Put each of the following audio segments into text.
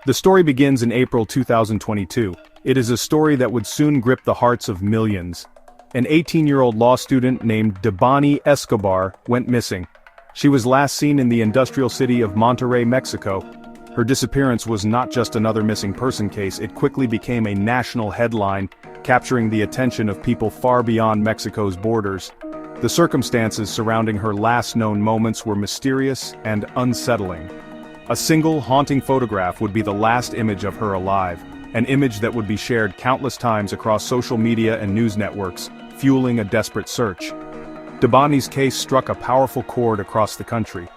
The story begins in April 2022. It is a story that would soon grip the hearts of millions. An 18-year-old law student named Debanhi Escobar went missing. She was last seen in the industrial city of Monterrey, Mexico. Her disappearance was not just another missing person case, it quickly became a national headline, capturing the attention of people far beyond Mexico's borders. The circumstances surrounding her last known moments were mysterious and unsettling. A single haunting photograph would be the last image of her alive, an image that would be shared countless times across social media and news networks, fueling a desperate search. Debanhi's case struck a powerful chord across the country.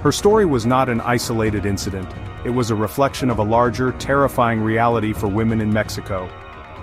Her story was not an isolated incident, it was a reflection of a larger, terrifying reality for women in Mexico.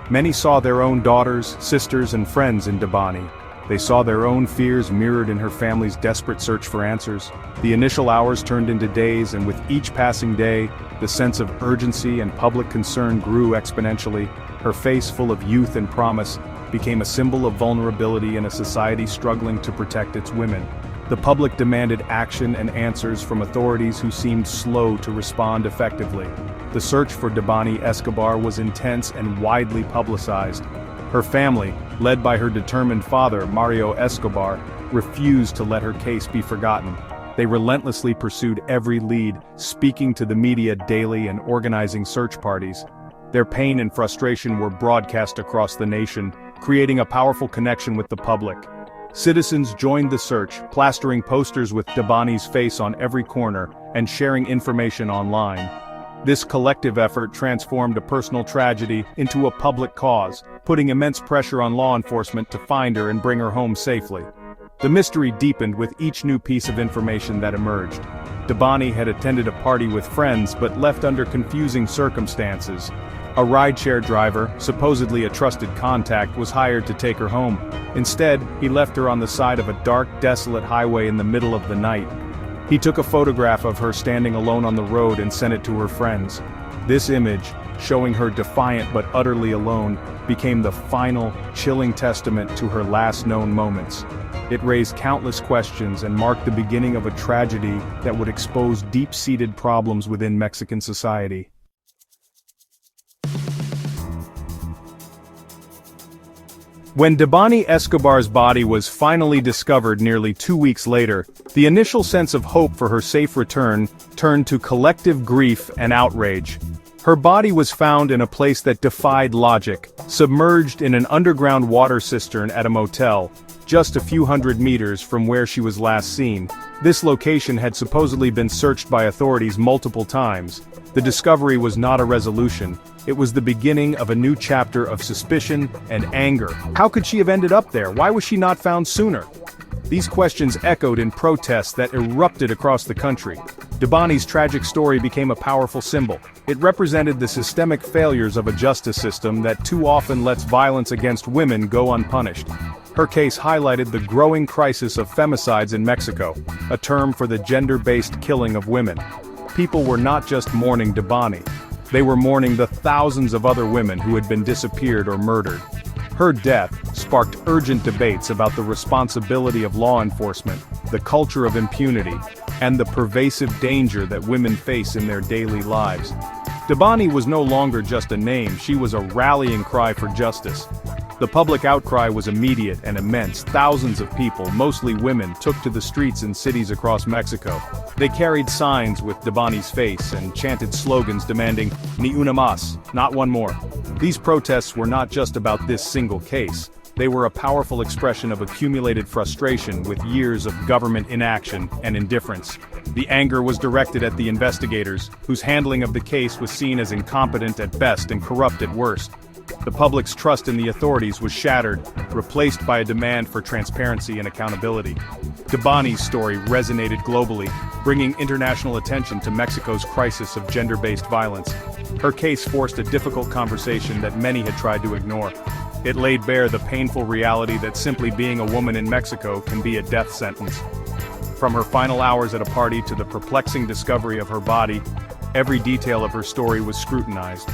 Many saw their own daughters, sisters, and friends in Debanhi. They saw their own fears mirrored in her family's desperate search for answers. The initial hours turned into days, and with each passing day, the sense of urgency and public concern grew exponentially. Her face, full of youth and promise, became a symbol of vulnerability in a society struggling to protect its women. The public demanded action and answers from authorities who seemed slow to respond effectively. The search for Debanhi Escobar was intense and widely publicized. Her family, led by her determined father, Mario Escobar, refused to let her case be forgotten. They relentlessly pursued every lead, speaking to the media daily and organizing search parties. Their pain and frustration were broadcast across the nation, creating a powerful connection with the public. Citizens joined the search, plastering posters with Debanhi's face on every corner, and sharing information online. This collective effort transformed a personal tragedy into a public cause, putting immense pressure on law enforcement to find her and bring her home safely. The mystery deepened with each new piece of information that emerged. Debanhi had attended a party with friends but left under confusing circumstances. A rideshare driver, supposedly a trusted contact, was hired to take her home. Instead, he left her on the side of a dark, desolate highway in the middle of the night. He took a photograph of her standing alone on the road and sent it to her friends. This image, showing her defiant but utterly alone, became the final, chilling testament to her last known moments. It raised countless questions and marked the beginning of a tragedy that would expose deep-seated problems within Mexican society. When Debanhi Escobar's body was finally discovered nearly 2 weeks later, the initial sense of hope for her safe return turned to collective grief and outrage. Her body was found in a place that defied logic, submerged in an underground water cistern at a motel, just a few hundred meters from where she was last seen. This location had supposedly been searched by authorities multiple times. The discovery was not a resolution. It was the beginning of a new chapter of suspicion and anger. How could she have ended up there? Why was she not found sooner? These questions echoed in protests that erupted across the country. Debanhi's tragic story became a powerful symbol. It represented the systemic failures of a justice system that too often lets violence against women go unpunished. Her case highlighted the growing crisis of femicides in Mexico, a term for the gender-based killing of women. People were not just mourning Debanhi. They were mourning the thousands of other women who had been disappeared or murdered. Her death sparked urgent debates about the responsibility of law enforcement, the culture of impunity, and the pervasive danger that women face in their daily lives. Debanhi was no longer just a name, she was a rallying cry for justice. The public outcry was immediate and immense. Thousands of people, mostly women, took to the streets in cities across Mexico. They carried signs with Debanhi's face and chanted slogans demanding, "Ni una más," not one more. These protests were not just about this single case. They were a powerful expression of accumulated frustration with years of government inaction and indifference. The anger was directed at the investigators, whose handling of the case was seen as incompetent at best and corrupt at worst. The public's trust in the authorities was shattered, replaced by a demand for transparency and accountability. Debanhi's story resonated globally, bringing international attention to Mexico's crisis of gender-based violence. Her case forced a difficult conversation that many had tried to ignore. It laid bare the painful reality that simply being a woman in Mexico can be a death sentence. From her final hours at a party to the perplexing discovery of her body, every detail of her story was scrutinized.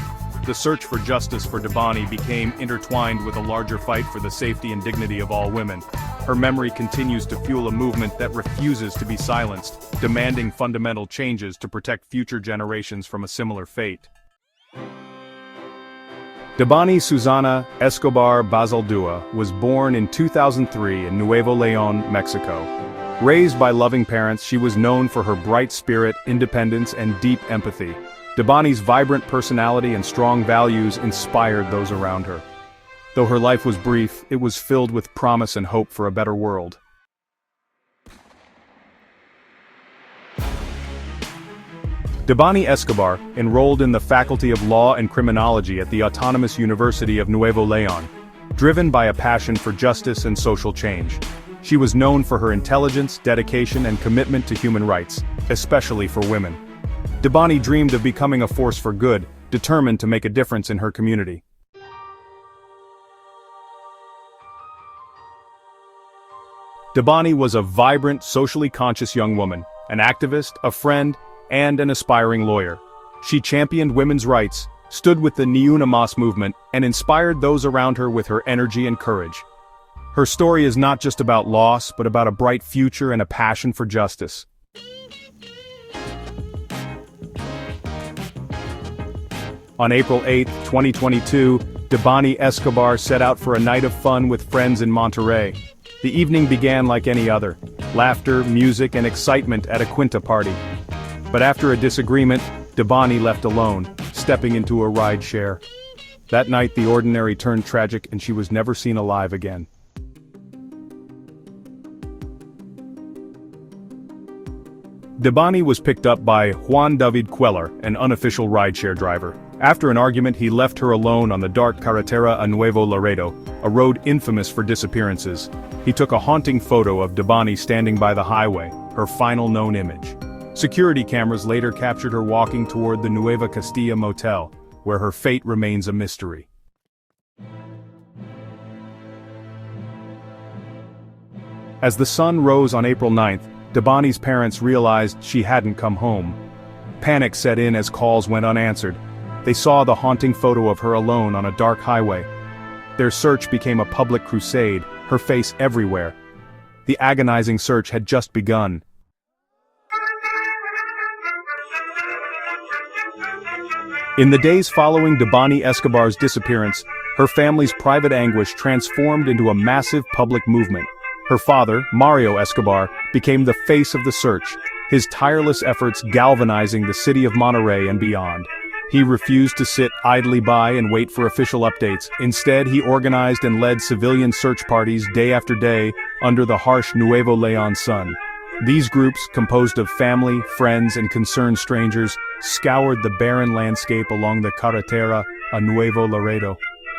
The search for justice for Debanhi became intertwined with a larger fight for the safety and dignity of all women. Her memory continues to fuel a movement that refuses to be silenced, demanding fundamental changes to protect future generations from a similar fate. Debanhi Susana Escobar Bazaldua was born in 2003 in Nuevo León, Mexico. Raised by loving parents, she was known for her bright spirit, independence, and deep empathy. Debanhi's vibrant personality and strong values inspired those around her. Though her life was brief, it was filled with promise and hope for a better world. Debanhi Escobar enrolled in the Faculty of Law and Criminology at the Autonomous University of Nuevo León, driven by a passion for justice and social change. She was known for her intelligence, dedication, and commitment to human rights, especially for women. Debanhi dreamed of becoming a force for good, determined to make a difference in her community. Debanhi was a vibrant, socially conscious young woman, an activist, a friend, and an aspiring lawyer. She championed women's rights, stood with the Ni Una Más movement, and inspired those around her with her energy and courage. Her story is not just about loss, but about a bright future and a passion for justice. On April 8, 2022, Debanhi Escobar set out for a night of fun with friends in Monterrey. The evening began like any other, laughter, music, and excitement at a quinta party. But after a disagreement, Debanhi left alone, stepping into a ride share. That night the ordinary turned tragic and she was never seen alive again. Debanhi was picked up by Juan David Queller, an unofficial rideshare driver. After an argument, he left her alone on the dark carretera a Nuevo Laredo, a road infamous for disappearances. He took a haunting photo of Debanhi standing by the highway, her final known image. Security cameras later captured her walking toward the Nueva Castilla motel, where her fate remains a mystery. As the sun rose on April 9th, Debanhi's parents realized she hadn't come home. Panic set in as calls went unanswered. They saw the haunting photo of her alone on a dark highway. Their search became a public crusade, her face everywhere. The agonizing search had just begun. In the days following Debanhi Escobar's disappearance, her family's private anguish transformed into a massive public movement. Her father, Mario Escobar, became the face of the search, his tireless efforts galvanizing the city of Monterrey and beyond. He refused to sit idly by and wait for official updates. Instead, he organized and led civilian search parties day after day under the harsh Nuevo León sun. These groups, composed of family, friends, and concerned strangers, scoured the barren landscape along the carretera a Nuevo Laredo.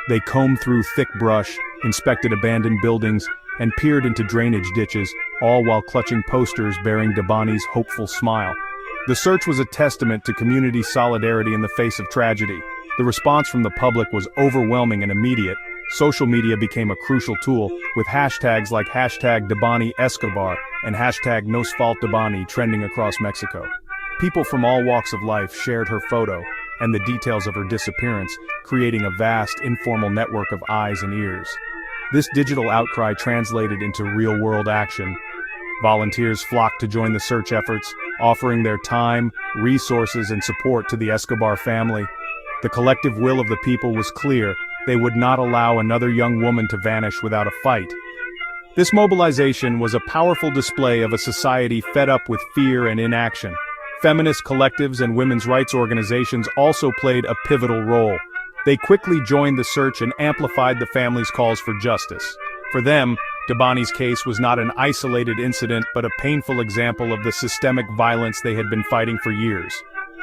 They combed through thick brush, inspected abandoned buildings, and peered into drainage ditches, all while clutching posters bearing Debanhi's hopeful smile. The search was a testament to community solidarity in the face of tragedy. The response from the public was overwhelming and immediate. Social media became a crucial tool, with hashtags like #Debanhi Escobar and #NosFaltDebanhi trending across Mexico. People from all walks of life shared her photo and the details of her disappearance, creating a vast, informal network of eyes and ears. This digital outcry translated into real-world action. Volunteers flocked to join the search efforts, offering their time, resources, and support to the Escobar family. The collective will of the people was clear. They would not allow another young woman to vanish without a fight. This mobilization was a powerful display of a society fed up with fear and inaction. Feminist collectives and women's rights organizations also played a pivotal role. They quickly joined the search and amplified the family's calls for justice. For them, Debanhi's case was not an isolated incident but a painful example of the systemic violence they had been fighting for years.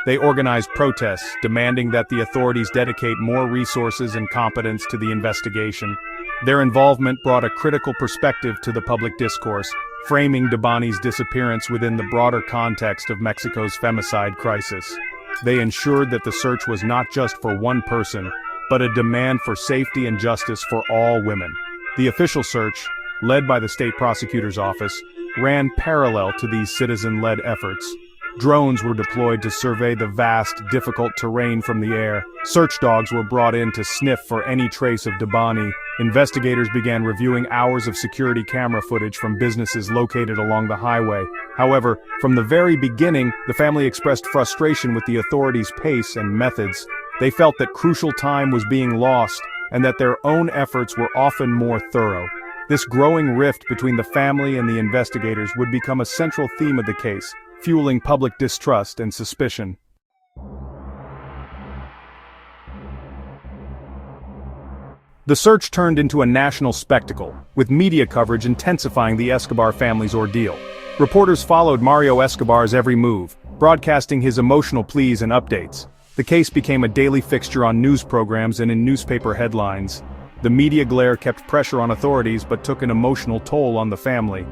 They organized protests, demanding that the authorities dedicate more resources and competence to the investigation. Their involvement brought a critical perspective to the public discourse, framing Debanhi's disappearance within the broader context of Mexico's femicide crisis. They ensured that the search was not just for one person, but a demand for safety and justice for all women. The official search, led by the state prosecutor's office, ran parallel to these citizen-led efforts. Drones were deployed to survey the vast, difficult terrain from the air. Search dogs were brought in to sniff for any trace of Debanhi. Investigators began reviewing hours of security camera footage from businesses located along the highway. However, from the very beginning, the family expressed frustration with the authorities' pace and methods. They felt that crucial time was being lost, and that their own efforts were often more thorough. This growing rift between the family and the investigators would become a central theme of the case, fueling public distrust and suspicion. The search turned into a national spectacle, with media coverage intensifying the Escobar family's ordeal. Reporters followed Mario Escobar's every move, broadcasting his emotional pleas and updates. The case became a daily fixture on news programs and in newspaper headlines. The media glare kept pressure on authorities but took an emotional toll on the family.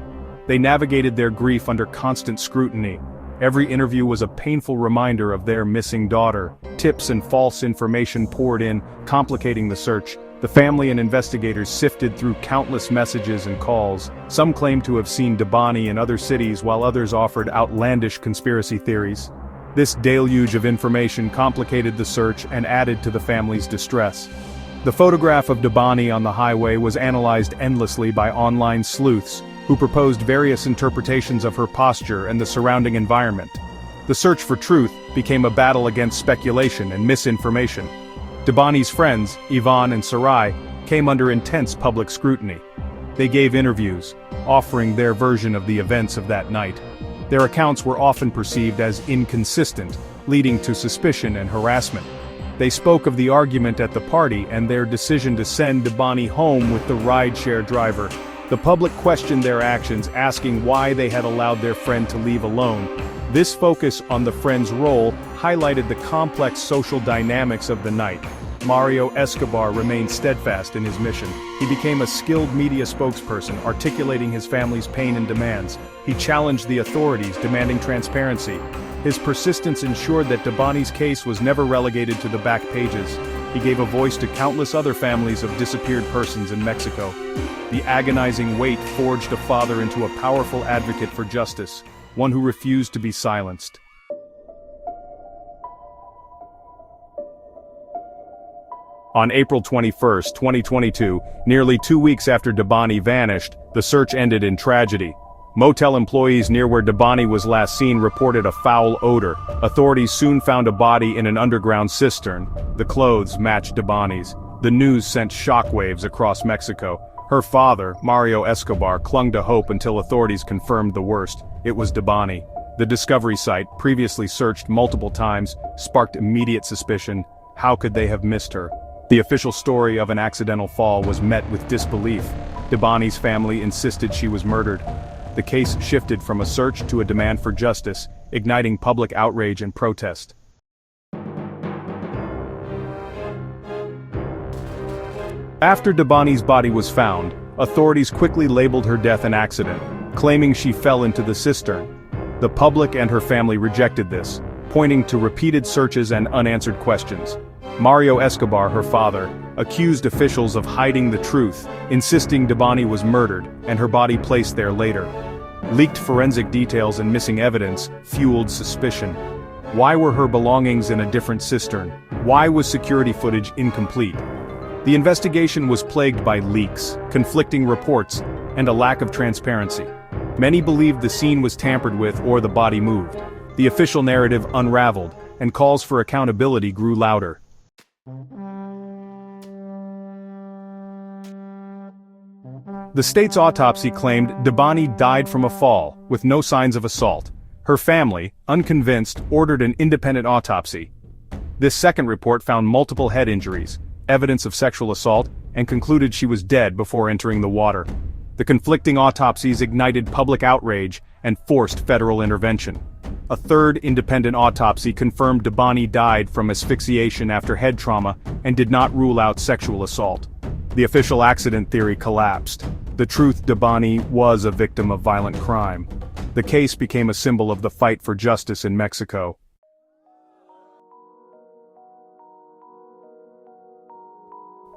They navigated their grief under constant scrutiny. Every interview was a painful reminder of their missing daughter. Tips and false information poured in, complicating the search. The family and investigators sifted through countless messages and calls. Some claimed to have seen Debanhi in other cities while others offered outlandish conspiracy theories. This deluge of information complicated the search and added to the family's distress. The photograph of Debanhi on the highway was analyzed endlessly by online sleuths, who proposed various interpretations of her posture and the surrounding environment. The search for truth became a battle against speculation and misinformation. Debanhi's friends, Ivan and Sarai, came under intense public scrutiny. They gave interviews, offering their version of the events of that night. Their accounts were often perceived as inconsistent, leading to suspicion and harassment. They spoke of the argument at the party and their decision to send Debanhi home with the rideshare driver. The public questioned their actions, asking why they had allowed their friend to leave alone. This focus on the friend's role highlighted the complex social dynamics of the night. Mario Escobar remained steadfast in his mission. He became a skilled media spokesperson, articulating his family's pain and demands. He challenged the authorities, demanding transparency. His persistence ensured that Debanhi's case was never relegated to the back pages. He gave a voice to countless other families of disappeared persons in Mexico. The agonizing wait forged a father into a powerful advocate for justice, one who refused to be silenced. On April 21, 2022, nearly 2 weeks after Debanhi vanished, the search ended in tragedy. Motel employees near where Debanhi was last seen reported a foul odor. Authorities soon found a body in an underground cistern. The clothes matched Debanhi's. The news sent shockwaves across Mexico. Her father, Mario Escobar, clung to hope until authorities confirmed the worst. It was Debanhi. The discovery site, previously searched multiple times, sparked immediate suspicion. How could they have missed her? The official story of an accidental fall was met with disbelief. Debanhi's family insisted she was murdered. The case shifted from a search to a demand for justice, igniting public outrage and protest. After Debanhi's body was found, authorities quickly labeled her death an accident, claiming she fell into the cistern. The public and her family rejected this, pointing to repeated searches and unanswered questions. Mario Escobar, her father, accused officials of hiding the truth, insisting Debanhi was murdered and her body placed there later. Leaked forensic details and missing evidence fueled suspicion. Why were her belongings in a different cistern? Why was security footage incomplete? The investigation was plagued by leaks, conflicting reports, and a lack of transparency. Many believed the scene was tampered with or the body moved. The official narrative unraveled, and calls for accountability grew louder. The state's autopsy claimed Debanhi died from a fall, with no signs of assault. Her family, unconvinced, ordered an independent autopsy. This second report found multiple head injuries, evidence of sexual assault, and concluded she was dead before entering the water. The conflicting autopsies ignited public outrage and forced federal intervention. A third independent autopsy confirmed Debanhi died from asphyxiation after head trauma and did not rule out sexual assault. The official accident theory collapsed. The truth: Debanhi was a victim of violent crime. The case became a symbol of the fight for justice in Mexico.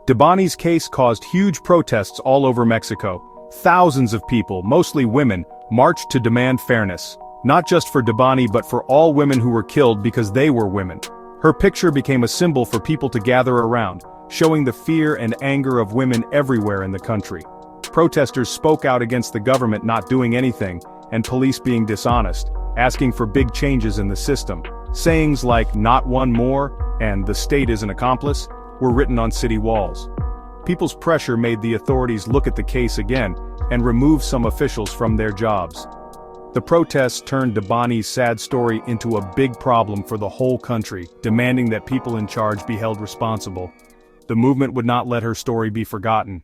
Debanhi's case caused huge protests all over Mexico. Thousands of people, mostly women, marched to demand fairness. Not just for Debanhi but for all women who were killed because they were women. Her picture became a symbol for people to gather around, showing the fear and anger of women everywhere in the country. Protesters spoke out against the government not doing anything, and police being dishonest, asking for big changes in the system. Sayings like "not one more" and "the state is an accomplice" were written on city walls. People's pressure made the authorities look at the case again and remove some officials from their jobs. The protests turned Debanhi's sad story into a big problem for the whole country, demanding that people in charge be held responsible. The movement would not let her story be forgotten.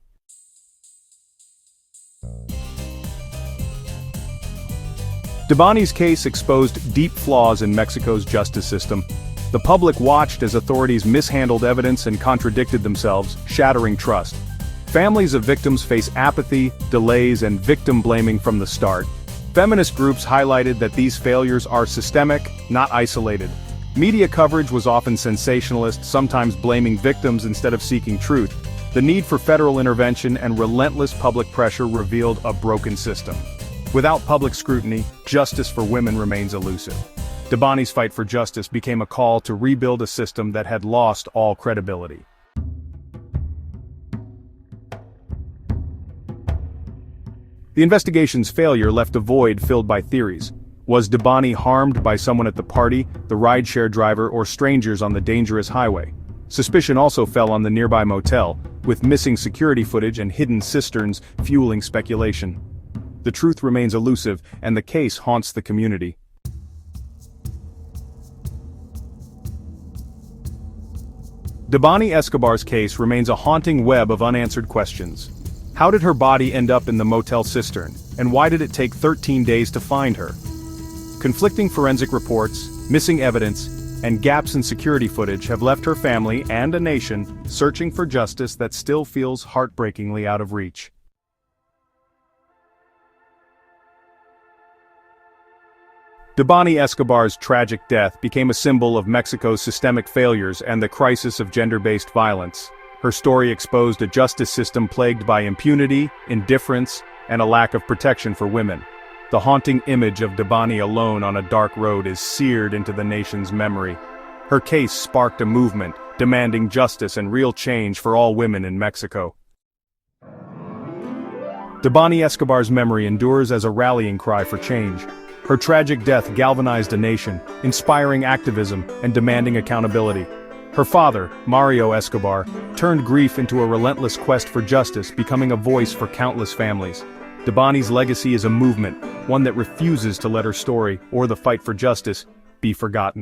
Debanhi's case exposed deep flaws in Mexico's justice system. The public watched as authorities mishandled evidence and contradicted themselves, shattering trust. Families of victims face apathy, delays, and victim blaming from the start. Feminist groups highlighted that these failures are systemic, not isolated. Media coverage was often sensationalist, sometimes blaming victims instead of seeking truth. The need for federal intervention and relentless public pressure revealed a broken system. Without public scrutiny, justice for women remains elusive. Debanhi's fight for justice became a call to rebuild a system that had lost all credibility. The investigation's failure left a void filled by theories. Was Debanhi harmed by someone at the party, the rideshare driver, or strangers on the dangerous highway? Suspicion also fell on the nearby motel, with missing security footage and hidden cisterns fueling speculation. The truth remains elusive, and the case haunts the community. Debanhi Escobar's case remains a haunting web of unanswered questions. How did her body end up in the motel cistern, and why did it take 13 days to find her? Conflicting forensic reports, missing evidence, and gaps in security footage have left her family and a nation searching for justice that still feels heartbreakingly out of reach. Debanhi Escobar's tragic death became a symbol of Mexico's systemic failures and the crisis of gender-based violence. Her story exposed a justice system plagued by impunity, indifference, and a lack of protection for women. The haunting image of Debanhi alone on a dark road is seared into the nation's memory. Her case sparked a movement, demanding justice and real change for all women in Mexico. Debanhi Escobar's memory endures as a rallying cry for change. Her tragic death galvanized a nation, inspiring activism and demanding accountability. Her father, Mario Escobar, turned grief into a relentless quest for justice, becoming a voice for countless families. Debanhi's legacy is a movement, one that refuses to let her story, or the fight for justice, be forgotten.